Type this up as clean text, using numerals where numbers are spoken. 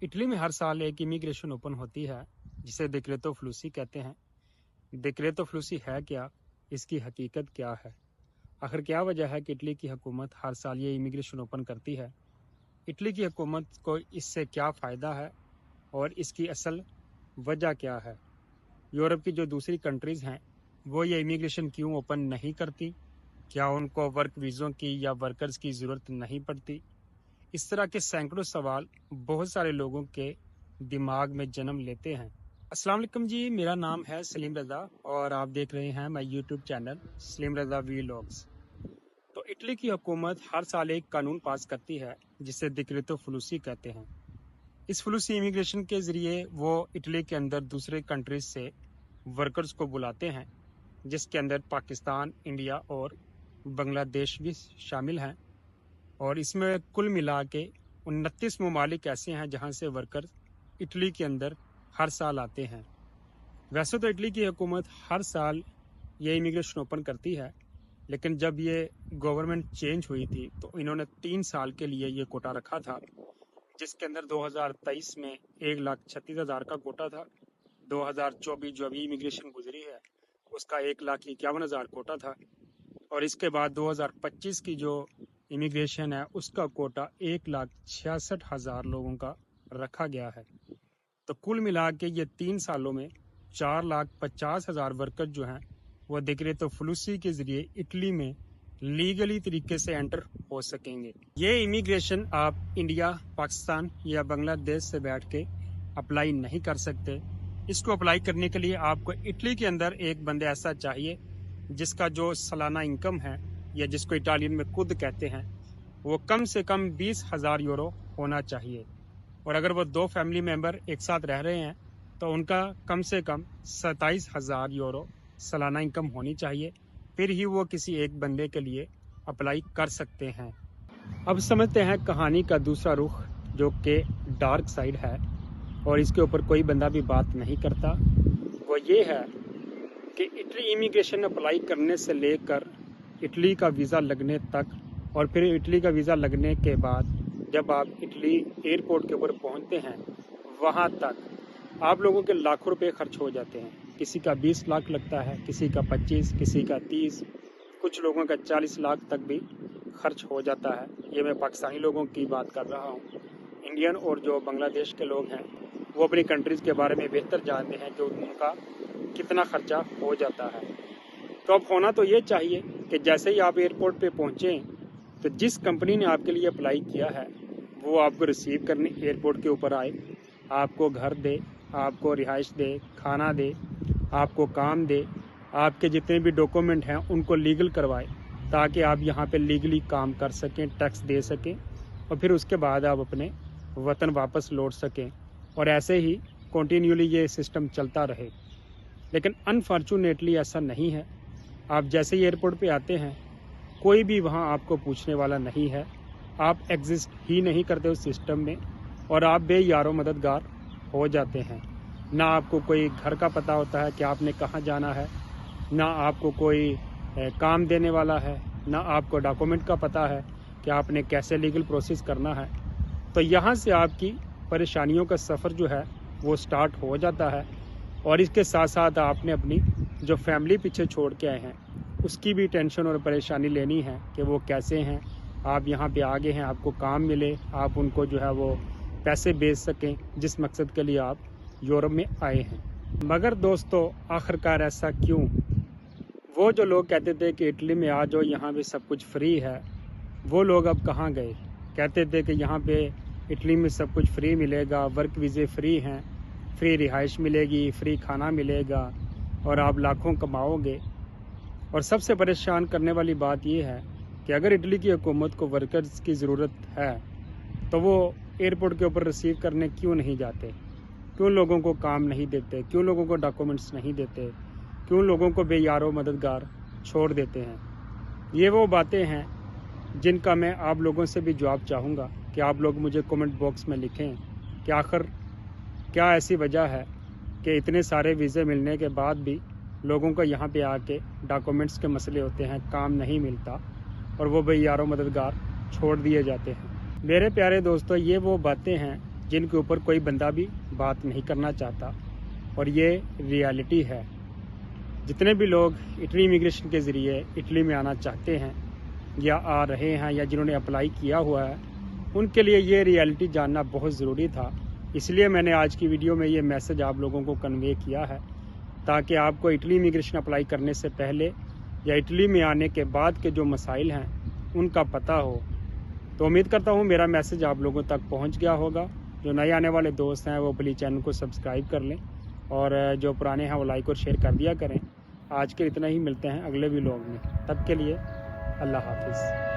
Italy में हर साल एक इमिग्रेशन ओपन होती है जिसे डिक्रेतो फ्लूसी कहते हैं। डिक्रेतो फ्लूसी है क्या, इसकी हकीकत क्या है, आखिर क्या वजह है कि इटली की हुकूमत हर साल ये इमिग्रेशन ओपन करती है। इटली की हुकूमत को इससे क्या फ़ायदा है और इसकी असल वजह क्या है। यूरोप की जो दूसरी कंट्रीज़ हैं वो ये इमिग्रेशन क्यों ओपन नहीं करती, क्या उनको वर्क वीज़ों की या वर्कर्स की ज़रूरत नहीं पड़ती। इस तरह के सैकड़ों सवाल बहुत सारे लोगों के दिमाग में जन्म लेते हैं। अस्सलाम वालेकुम जी, मेरा नाम है सलीम रज़ा और आप देख रहे हैं my YouTube channel Salim Raza vlogs. तो इटली की हुकूमत हर साल एक कानून पास करती है जिसे डिक्रेतो फ्लूसी कहते हैं। इस फ्लूसी इमिग्रेशन के ज़रिए वो इटली के अंदर दूसरे कंट्रीज से वर्कर्स को बुलाते हैं, जिसके अंदर पाकिस्तान, इंडिया और बांग्लादेश भी शामिल हैं। और इसमें कुल मिला के 29 ममालिक ऐसे हैं जहां से वर्कर इटली के अंदर हर साल आते हैं। वैसे तो इटली की हुकूमत हर साल ये इमिग्रेशन ओपन करती है, लेकिन जब ये गवर्नमेंट चेंज हुई थी तो इन्होंने 3 साल के लिए ये कोटा रखा था, जिसके अंदर 2023 में 1,36,000 का कोटा था। 2024 जो अभी इमिग्रेशन गुजरी है उसका 1,51,000 कोटा था, और इसके बाद 2025 की जो इमिग्रेशन है उसका कोटा 1,66,000 लोगों का रखा गया है। तो कुल मिला के ये 3 सालों में 4,50,000 वर्कर जो हैं वो डिक्रेतो फ्लूसी के जरिए इटली में लीगली तरीके से एंटर हो सकेंगे। ये इमिग्रेशन आप इंडिया, पाकिस्तान या बांग्लादेश से बैठ के अप्लाई नहीं कर सकते। इसको अप्लाई करने के लिए आपको इटली के अंदर एक बंदे ऐसा चाहिए जिसका जो सालाना इनकम है, या जिसको इटालियन में कुद कहते हैं, वो कम से कम 20,000 यूरो होना चाहिए। और अगर वो 2 फैमिली मेंबर एक साथ रह रहे हैं तो उनका कम से कम 27,000 यूरो सालाना इनकम होनी चाहिए, फिर ही वो किसी एक बंदे के लिए अप्लाई कर सकते हैं। अब समझते हैं कहानी का दूसरा रुख, जो कि डार्क साइड है और इसके ऊपर कोई बंदा भी बात नहीं करता। वो ये है कि इटली इमिग्रेशन अप्लाई करने से लेकर इटली का वीज़ा लगने तक, और फिर इटली का वीज़ा लगने के बाद जब आप इटली एयरपोर्ट के ऊपर पहुंचते हैं, वहां तक आप लोगों के लाखों रुपए खर्च हो जाते हैं। किसी का 20 लाख लगता है, किसी का 25, किसी का 30, कुछ लोगों का 40 लाख तक भी खर्च हो जाता है। ये मैं पाकिस्तानी लोगों की बात कर रहा हूँ। इंडियन और जो बांग्लादेश के लोग हैं वो अपनी कंट्रीज़ के बारे में बेहतर जानते हैं कि उनका कितना खर्चा हो जाता है। तो अब होना तो ये चाहिए कि जैसे ही आप एयरपोर्ट पे पहुँचें तो जिस कंपनी ने आपके लिए अप्लाई किया है वो आपको रिसीव करने एयरपोर्ट के ऊपर आए, आपको घर दे, आपको रिहाइश दे, खाना दे, आपको काम दे, आपके जितने भी डॉक्यूमेंट हैं उनको लीगल करवाए, ताकि आप यहाँ पे लीगली काम कर सकें, टैक्स दे सकें, और फिर उसके बाद आप अपने वतन वापस लौट सकें। और ऐसे ही कंटिन्यूली ये सिस्टम चलता रहे। लेकिन अनफॉर्चुनेटली ऐसा नहीं है। आप जैसे ही एयरपोर्ट पे आते हैं कोई भी वहाँ आपको पूछने वाला नहीं है, आप एग्जिस्ट ही नहीं करते उस सिस्टम में, और आप बेयारो मददगार हो जाते हैं। ना आपको कोई घर का पता होता है कि आपने कहाँ जाना है, ना आपको कोई काम देने वाला है, ना आपको डॉक्यूमेंट का पता है कि आपने कैसे लीगल प्रोसेस करना है। तो यहाँ से आपकी परेशानियों का सफ़र जो है वो स्टार्ट हो जाता है, और इसके साथ साथ आपने अपनी जो फैमिली पीछे छोड़ के आए हैं उसकी भी टेंशन और परेशानी लेनी है कि वो कैसे हैं। आप यहाँ पे आ गए हैं, आपको काम मिले, आप उनको जो है वो पैसे भेज सकें जिस मकसद के लिए आप यूरोप में आए हैं। मगर दोस्तों, आखिरकार ऐसा क्यों? वो जो लोग कहते थे कि इटली में आ जाओ, यहाँ पे सब कुछ फ्री है, वो लोग अब कहाँ गए? कहते थे कि यहाँ पे इटली में सब कुछ फ्री मिलेगा, वर्क वीज़े फ्री हैं, फ्री रिहाइश मिलेगी, फ्री खाना मिलेगा और आप लाखों कमाओगे। और सबसे परेशान करने वाली बात यह है कि अगर इटली की हुकूमत को वर्कर्स की ज़रूरत है तो वो एयरपोर्ट के ऊपर रिसीव करने क्यों नहीं जाते? क्यों लोगों को काम नहीं देते? क्यों लोगों को डॉक्यूमेंट्स नहीं देते? क्यों लोगों को बेयारो मददगार छोड़ देते हैं? ये वो बातें हैं जिनका मैं आप लोगों से भी जवाब चाहूँगा कि आप लोग मुझे कमेंट बॉक्स में लिखें कि आखिर क्या ऐसी वजह है कि इतने सारे वीज़े मिलने के बाद भी लोगों को यहाँ पे आके डॉक्यूमेंट्स के मसले होते हैं, काम नहीं मिलता और वो बेयारो मददगार छोड़ दिए जाते हैं। मेरे प्यारे दोस्तों, ये वो बातें हैं جن کے اوپر کوئی بندہ بھی بات نہیں کرنا چاہتا، اور یہ ریالٹی ہے۔ جتنے بھی لوگ اٹلی امیگریشن کے ذریعے اٹلی میں آنا چاہتے ہیں یا آ رہے ہیں یا جنہوں نے اپلائی کیا ہوا ہے، ان کے لیے یہ ریالٹی جاننا بہت ضروری تھا۔ اس لیے میں نے آج کی ویڈیو میں یہ میسج آپ لوگوں کو کنوے کیا ہے، تاکہ آپ کو اٹلی امیگریشن اپلائی کرنے سے پہلے یا اٹلی میں آنے کے بعد کے جو مسائل ہیں ان کا پتہ ہو۔ تو امید کرتا ہوں میرا میسج آپ لوگوں تک پہنچ گیا ہوگا۔ جو نئے آنے والے دوست ہیں وہ پلیز چینل کو سبسکرائب کر لیں، اور جو پرانے ہیں وہ لائک اور شیئر کر دیا کریں۔ آج کے اتنا ہی، ملتے ہیں اگلے ویلاگ میں، تب کے لیے اللہ حافظ۔